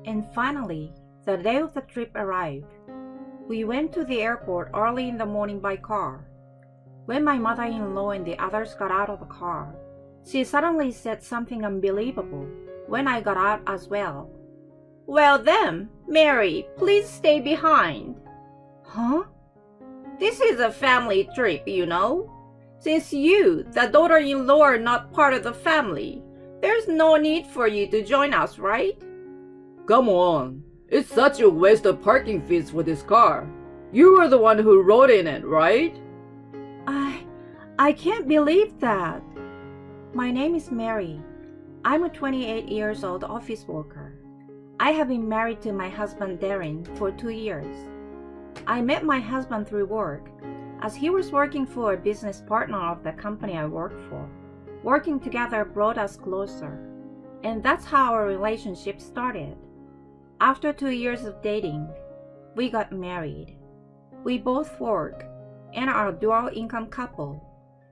And finally, the day of the trip arrived. We went to the airport early in the morning by car. When my mother-in-law and the others got out of the car, she suddenly said something unbelievable when I got out as well. "Well then, Mary, please stay behind." Huh? "This is a family trip, you know. Since you, the daughter-in-law, are not part of the family, there's no need for you to join us, right?" Come on, it's such a waste of parking fees for this car. You were the one who rode in it, right? I can't believe that. My name is Mary. I'm a 28 years old office worker. I have been married to my husband Darren for 2 years. I met my husband through work, as he was working for a business partner of the company I work for. Working together brought us closer, and that's how our relationship started. After 2 years of dating, we got married. We both work and are a dual income couple,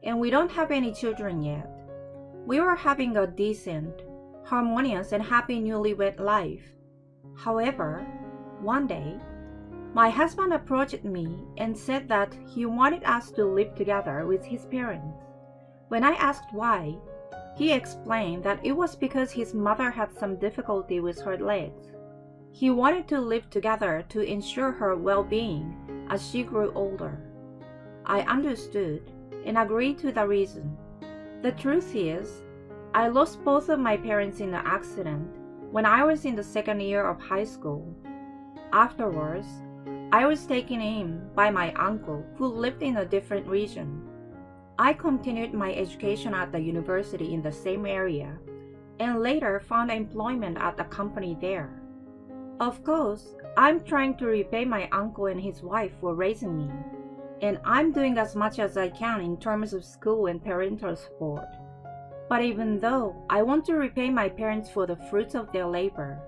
and we don't have any children yet. We were having a decent, harmonious, and happy newlywed life. However, one day, my husband approached me and said that he wanted us to live together with his parents. When I asked why, he explained that it was because his mother had some difficulty with her legs. He wanted to live together to ensure her well-being as she grew older. I understood and agreed to the reason. The truth is, I lost both of my parents in an accident when I was in the second year of high school. Afterwards, I was taken in by my uncle who lived in a different region. I continued my education at the university in the same area and later found employment at a company there. Of course, I'm trying to repay my uncle and his wife for raising me, and I'm doing as much as I can in terms of school and parental support. But even though I want to repay my parents for the fruits of their labor,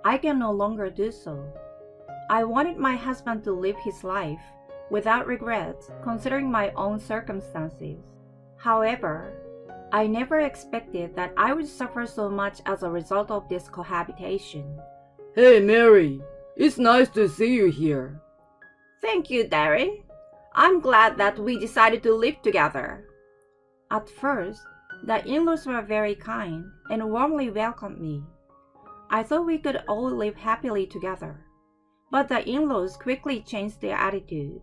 I can no longer do so. I wanted my husband to live his life without regrets, considering my own circumstances. However, I never expected that I would suffer so much as a result of this cohabitation. Hey Mary, it's nice to see you here. Thank you, Darren. I'm glad that we decided to live together. At first, the in-laws were very kind and warmly welcomed me. I thought we could all live happily together, but the in-laws quickly changed their attitude.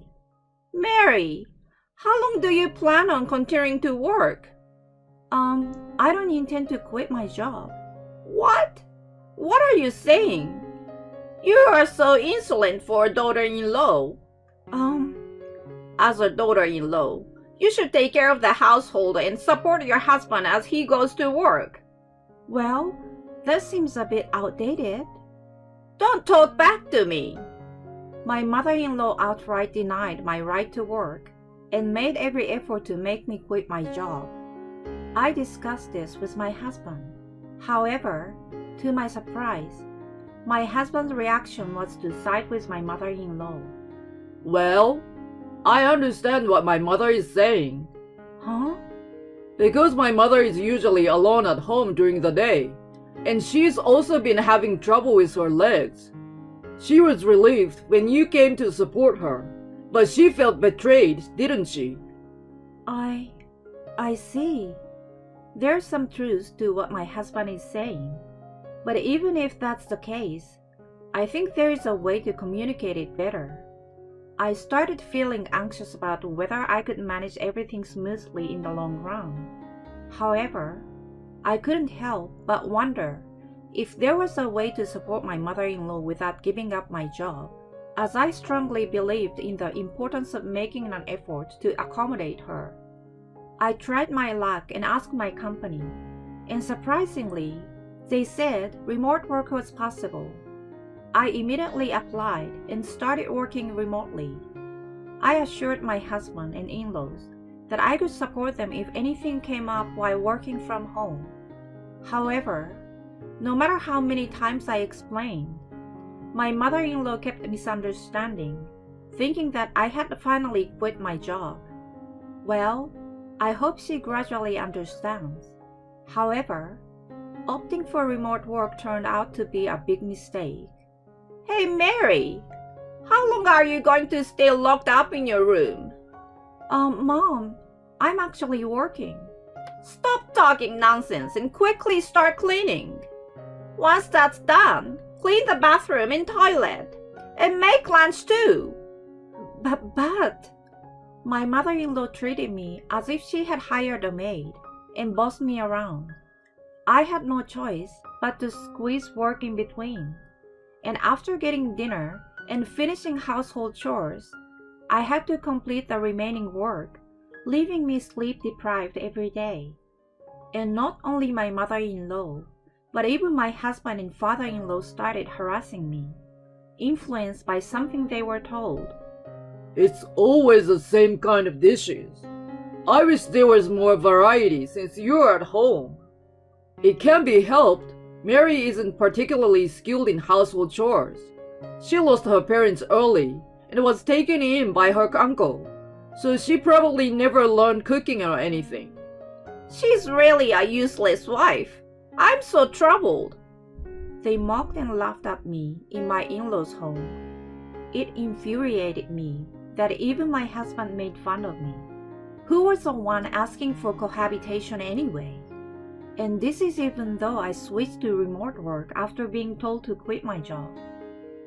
Mary, how long do you plan on continuing to work? I don't intend to quit my job. What? What are you saying? You are so insolent for a daughter-in-law. As a daughter-in-law, you should take care of the household and support your husband as he goes to work. Well, that seems a bit outdated. Don't talk back to me. My mother-in-law outright denied my right to work and made every effort to make me quit my job. I discussed this with my husband. However, to my surprise, my husband's reaction was to side with my mother-in-law. Well, I understand what my mother is saying. Huh? Because my mother is usually alone at home during the day, and she's also been having trouble with her legs. She was relieved when you came to support her, but she felt betrayed, didn't she? I see. There's some truth to what my husband is saying. But even if that's the case, I think there is a way to communicate it better. I started feeling anxious about whether I could manage everything smoothly in the long run. However, I couldn't help but wonder if there was a way to support my mother-in-law without giving up my job, as I strongly believed in the importance of making an effort to accommodate her. I tried my luck and asked my company, and surprisingly, they said remote work was possible. I immediately applied and started working remotely. I assured my husband and in-laws that I could support them if anything came up while working from home. However, no matter how many times I explained, my mother-in-law kept misunderstanding, thinking that I had finally quit my job. Well, I hope she gradually understands. However, Opting for remote work turned out to be a big mistake. Hey Mary, how long are you going to stay locked up in your room? Mom, I'm actually working. Stop talking nonsense and quickly start cleaning. Once that's done, clean the bathroom and toilet. And make lunch too. But, my mother-in-law treated me as if she had hired a maid and bossed me around. I had no choice but to squeeze work in between. And after getting dinner and finishing household chores, I had to complete the remaining work, leaving me sleep-deprived every day. And not only my mother-in-law, but even my husband and father-in-law started harassing me, influenced by something they were told. It's always the same kind of dishes. I wish there was more variety since you're at home. It can't be helped. Mary isn't particularly skilled in household chores. She lost her parents early and was taken in by her uncle, so she probably never learned cooking or anything. She's really a useless wife. I'm so troubled. They mocked and laughed at me in my in-laws' home. It infuriated me that even my husband made fun of me. Who was the one asking for cohabitation anyway? And this is even though I switched to remote work after being told to quit my job.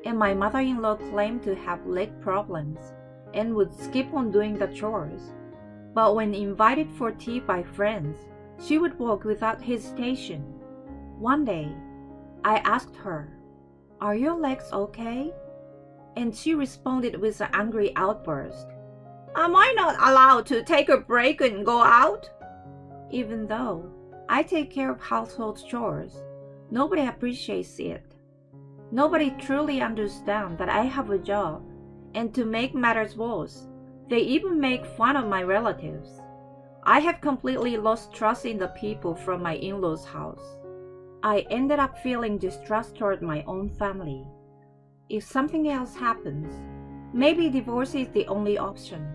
And my mother-in-law claimed to have leg problems and would skip on doing the chores. But when invited for tea by friends, she would walk without hesitation. One day, I asked her, "Are your legs okay?" And she responded with an angry outburst. "Am I not allowed to take a break and go out?" Even though I take care of household chores, nobody appreciates it. Nobody truly understands that I have a job, and to make matters worse, they even make fun of my relatives. I have completely lost trust in the people from my in-laws' house. I ended up feeling distrust toward my own family. If something else happens, maybe divorce is the only option.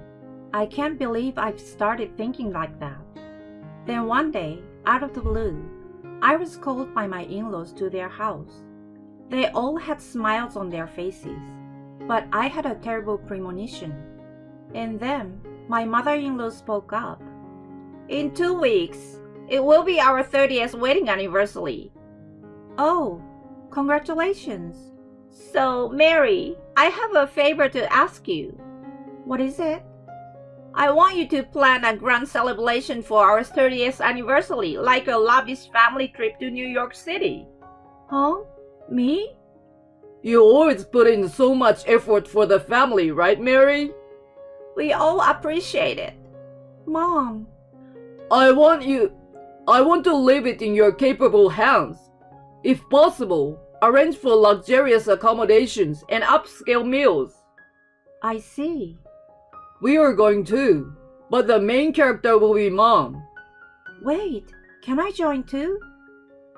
I can't believe I've started thinking like that. Then one day, out of the blue, I was called by my in-laws to their house. They all had smiles on their faces, but I had a terrible premonition. And then, my mother-in-law spoke up. "In 2 weeks, it will be our 30th wedding anniversary." "Oh, congratulations." "So, Mary, I have a favor to ask you." "What is it?" "I want you to plan a grand celebration for our 30th anniversary, like a lavish family trip to New York City." "Huh? Me?" You always put in so much effort for the family, right, Mary? "We all appreciate it." "Mom." I want to leave it in your capable hands. If possible, arrange for luxurious accommodations and upscale meals. "I see." We are going too, but the main character will be Mom. "Wait, can I join too?"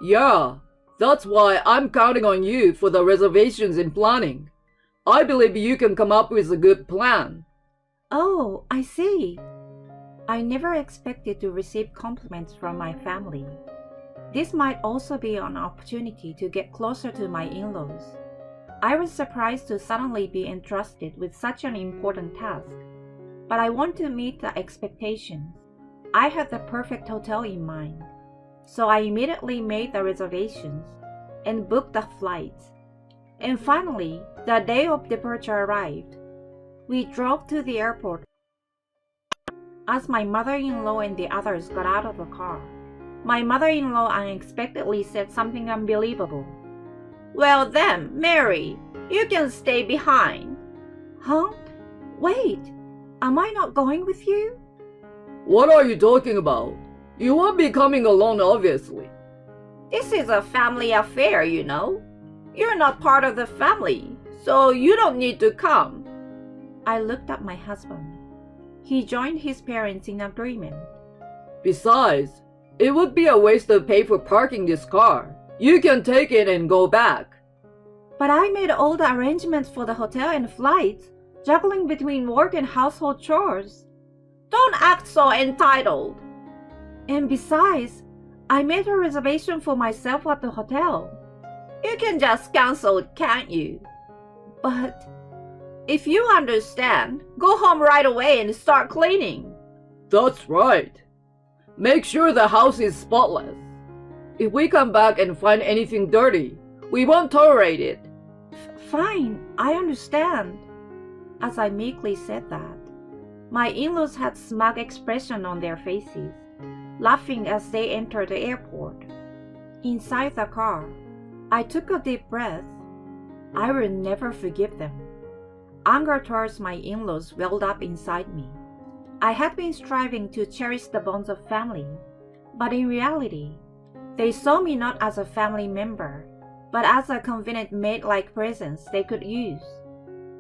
Yeah, that's why I'm counting on you for the reservations and planning. I believe you can come up with a good plan. "Oh, I see." I never expected to receive compliments from my family. This might also be an opportunity to get closer to my in-laws. I was surprised to suddenly be entrusted with such an important task, but I want to meet the expectations. I had the perfect hotel in mind, so I immediately made the reservations and booked the flights. And finally, the day of departure arrived. We drove to the airport. As my mother-in-law and the others got out of the car, my mother-in-law unexpectedly said something unbelievable. "Well then, Mary, you can stay behind." "Huh? Wait, am I not going with you?" What are you talking about? You won't be coming alone, obviously. "This is a family affair, you know. You're not part of the family, so you don't need to come." I looked at my husband. He joined his parents in agreement. Besides, it would be a waste to pay for parking this car. You can take it and go back. "But I made all the arrangements for the hotel and flights, juggling between work and household chores." "Don't act so entitled." "And besides, I made a reservation for myself at the hotel. You can just cancel it, can't you? But if you understand, go home right away and start cleaning. That's right. Make sure the house is spotless. If we come back and find anything dirty, we won't tolerate it. Fine, I understand. As I meekly said that, my in-laws had smug expression on their faces, laughing as they entered the airport. Inside the car, I took a deep breath. I will never forgive them. Anger towards my in-laws welled up inside me. I had been striving to cherish the bonds of family, but in reality, they saw me not as a family member, but as a convenient maid-like presence they could use.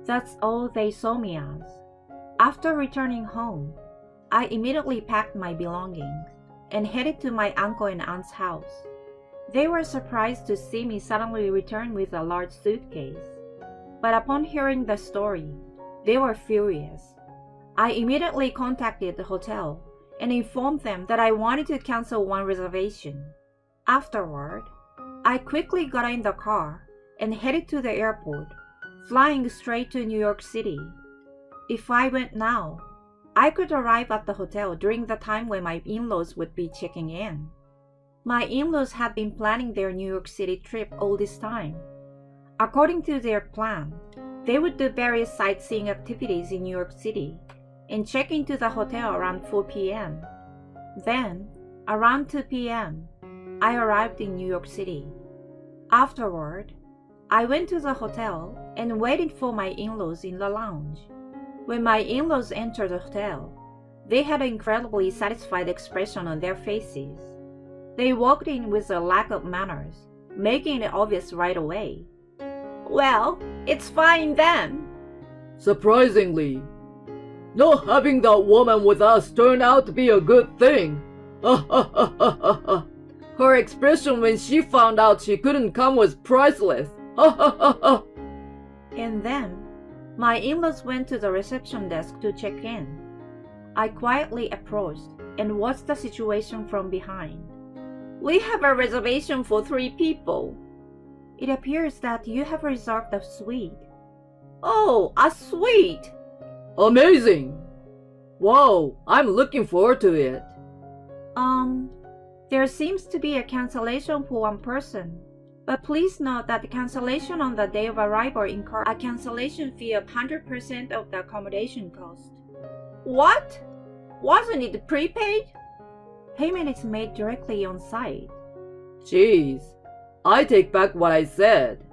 That's all they saw me as. After returning home, I immediately packed my belongings and headed to my uncle and aunt's house. They were surprised to see me suddenly return with a large suitcase, but upon hearing the story, they were furious. I immediately contacted the hotel and informed them that I wanted to cancel one reservation. Afterward, I quickly got in the car and headed to the airport, flying straight to New York City. If I went now, I could arrive at the hotel during the time when my in-laws would be checking in. My in-laws had been planning their New York City trip all this time. According to their plan, they would do various sightseeing activities in New York City and check into the hotel around 4 p.m. Then, around 2 p.m., I arrived in New York City. Afterward, I went to the hotel and waited for my in-laws in the lounge. When my in-laws entered the hotel, they had an incredibly satisfied expression on their faces. They walked in with a lack of manners, making it obvious right away. Well, it's fine then. Surprisingly, not having that woman with us turned out to be a good thing. Her expression when she found out she couldn't come was priceless. And then, my in-laws went to the reception desk to check in. I quietly approached and watched the situation from behind. We have a reservation for 3 people. It appears that you have reserved a suite. Oh, a suite! Amazing! Wow, I'm looking forward to it. There seems to be a cancellation for one person. But please note that the cancellation on the day of arrival incurs a cancellation fee of 100% of the accommodation cost. What? Wasn't it prepaid? Payment is made directly on site. Jeez, I take back what I said.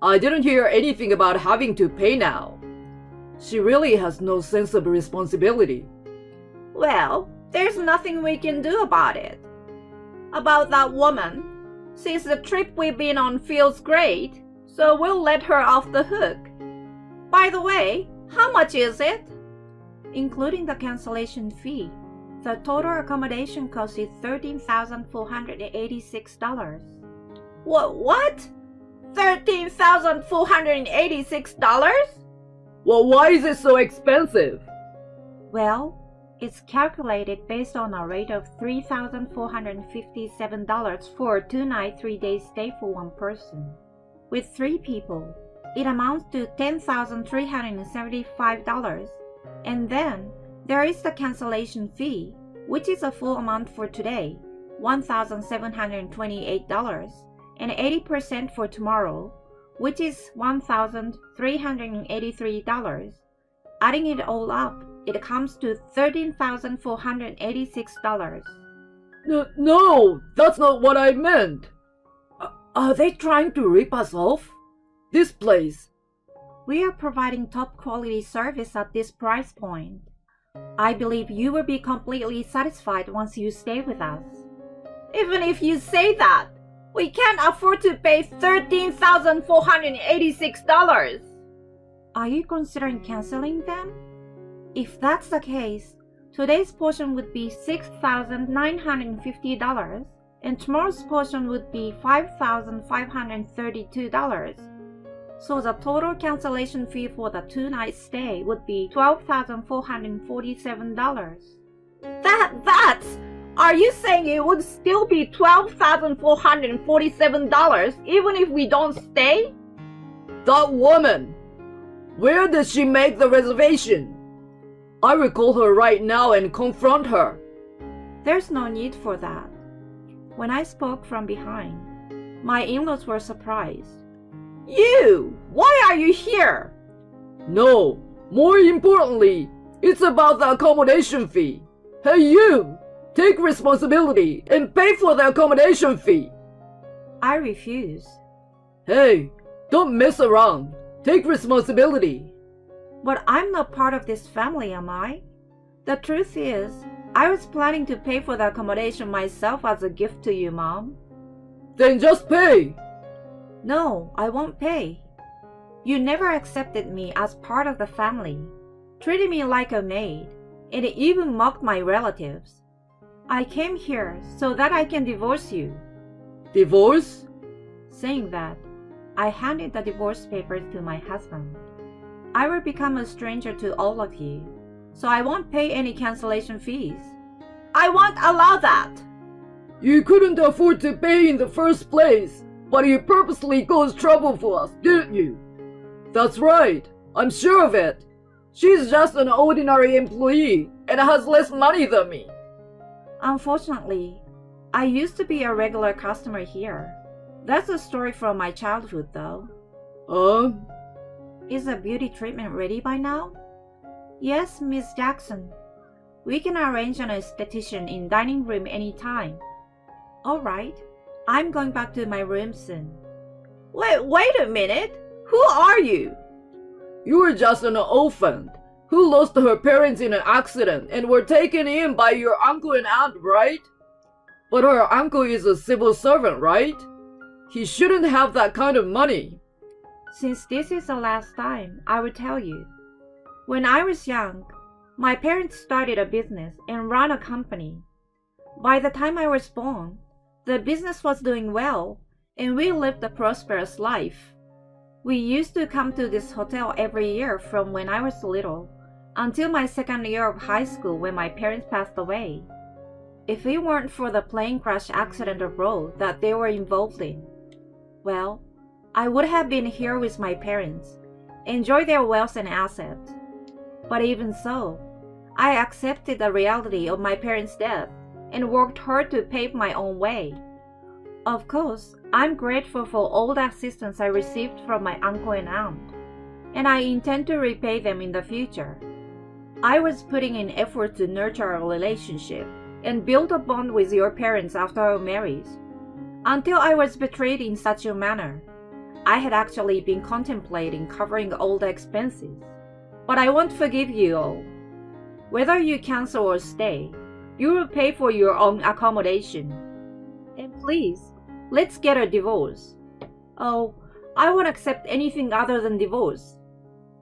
I didn't hear anything about having to pay now. She really has no sense of responsibility. Well, there's nothing we can do about it. About that woman, since the trip we've been on feels great, so we'll let her off the hook. By the way, how much is it? Including the cancellation fee, the total accommodation cost is $13,486. What? $13,486? Well, why is it so expensive? Well, it's calculated based on a rate of $3,457 for a 2-night, 3-day stay for one person. With 3 people, it amounts to $10,375. And then, there is the cancellation fee, which is a full amount for today, $1,728, and 80% for tomorrow, which is $1,383. Adding it all up, it comes to $13,486. No, that's not what I meant. Are they trying to rip us off? This place. We are providing top quality service at this price point. I believe you will be completely satisfied once you stay with us. Even if you say that, we can't afford to pay $13,486. Are you considering canceling them? If that's the case, today's portion would be $6,950 and tomorrow's portion would be $5,532. So the total cancellation fee for the 2-night stay would be $12,447. That's Are you saying it would still be $12,447 even if we don't stay? That woman! Where did she make the reservation? I will call her right now and confront her. There's no need for that. When I spoke from behind, my in-laws were surprised. You! Why are you here? No, more importantly, it's about the accommodation fee. Hey you! Take responsibility and pay for the accommodation fee. I refused. Hey, don't mess around. Take responsibility. But I'm not part of this family, am I? The truth is, I was planning to pay for the accommodation myself as a gift to you, Mom. Then just pay. No, I won't pay. You never accepted me as part of the family, treated me like a maid, and even mocked my relatives. I came here so that I can divorce you. Divorce? Saying that, I handed the divorce papers to my husband. I will become a stranger to all of you, so I won't pay any cancellation fees. I won't allow that. You couldn't afford to pay in the first place, but you purposely caused trouble for us, didn't you? That's right, I'm sure of it. She's just an ordinary employee and has less money than me. Unfortunately, I used to be a regular customer here. That's a story from my childhood, though. Is the beauty treatment ready by now? Yes, Miss Jackson. We can arrange an esthetician in dining room anytime. All right. I'm going back to my room soon. Wait a minute. Who are you? You were just an orphan who lost her parents in an accident and were taken in by your uncle and aunt, right? But her uncle is a civil servant, right? He shouldn't have that kind of money. Since this is the last time, I will tell you. When I was young, my parents started a business and ran a company. By the time I was born, the business was doing well, and we lived a prosperous life. We used to come to this hotel every year from when I was little until my second year of high school when my parents passed away. If it weren't for the plane crash accident abroad that they were involved in, well, I would have been here with my parents, enjoy their wealth and assets. But even so, I accepted the reality of my parents' death and worked hard to pave my own way. Of course, I'm grateful for all the assistance I received from my uncle and aunt, and I intend to repay them in the future. I was putting in effort to nurture our relationship and build a bond with your parents after our marriage, until I was betrayed in such a manner. I had actually been contemplating covering all the expenses, but I won't forgive you all. Whether you cancel or stay, you will pay for your own accommodation. And please, let's get a divorce. Oh, I won't accept anything other than divorce.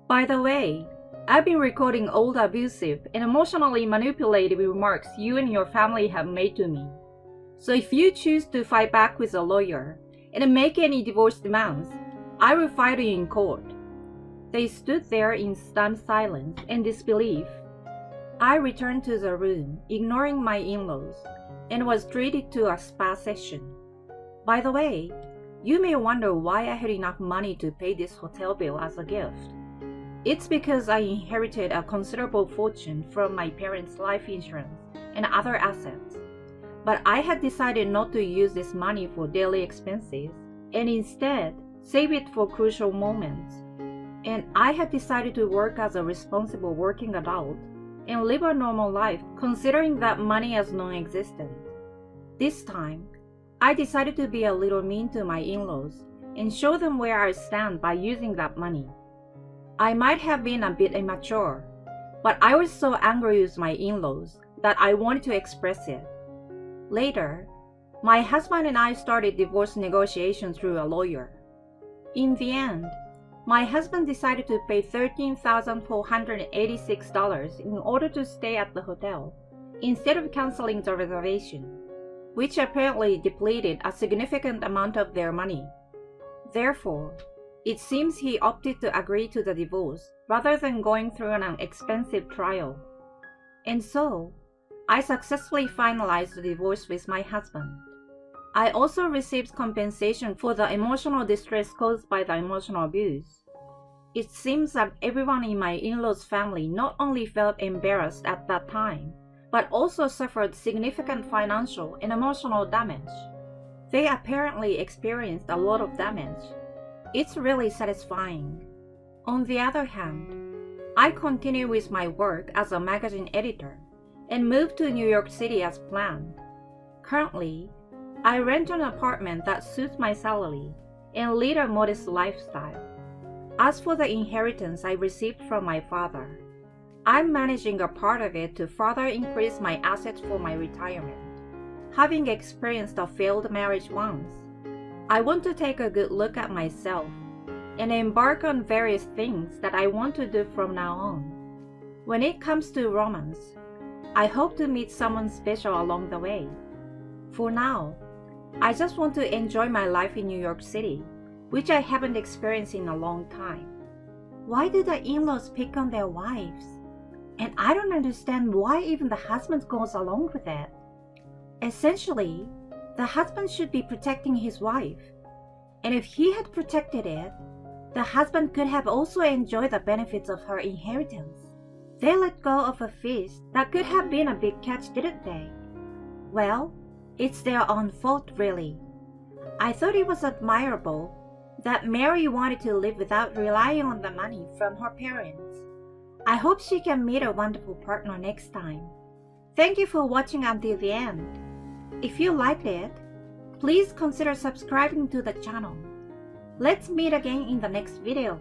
By the way, I've been recording all the abusive and emotionally manipulative remarks you and your family have made to me. So if you choose to fight back with a lawyer and make any divorce demands, I will fight you in court. They stood there in stunned silence and disbelief. I returned to the room, ignoring my in-laws, and was treated to a spa session. By the way, you may wonder why I had enough money to pay this hotel bill as a gift. It's because I inherited a considerable fortune from my parents' life insurance and other assets. But I had decided not to use this money for daily expenses and instead save it for crucial moments. And I had decided to work as a responsible working adult and live a normal life considering that money as non-existent. This time, I decided to be a little mean to my in-laws and show them where I stand by using that money. I might have been a bit immature, but I was so angry with my in-laws that I wanted to express it. Later, my husband and I started divorce negotiations through a lawyer. In the end, my husband decided to pay $13,486 in order to stay at the hotel, instead of canceling the reservation, which apparently depleted a significant amount of their money. Therefore, it seems he opted to agree to the divorce rather than going through an expensive trial. And so, I successfully finalized the divorce with my husband. I also received compensation for the emotional distress caused by the emotional abuse. It seems that everyone in my in-laws' family not only felt embarrassed at that time, but also suffered significant financial and emotional damage. They apparently experienced a lot of damage. It's really satisfying. On the other hand, I continue with my work as a magazine editor and moved to New York City as planned. Currently, I rent an apartment that suits my salary and lead a modest lifestyle. As for the inheritance I received from my father, I'm managing a part of it to further increase my assets for my retirement. Having experienced a failed marriage once, I want to take a good look at myself and embark on various things that I want to do from now on. When it comes to romance, I hope to meet someone special along the way. For now, I just want to enjoy my life in New York City, which I haven't experienced in a long time. Why do the in-laws pick on their wives? And I don't understand why even the husband goes along with it. Essentially, the husband should be protecting his wife. And if he had protected it, the husband could have also enjoyed the benefits of her inheritance. They let go of a feast that could have been a big catch, didn't they? Well, it's their own fault, really. I thought it was admirable that Mary wanted to live without relying on the money from her parents. I hope she can meet a wonderful partner next time. Thank you for watching until the end. If you liked it, please consider subscribing to the channel. Let's meet again in the next video.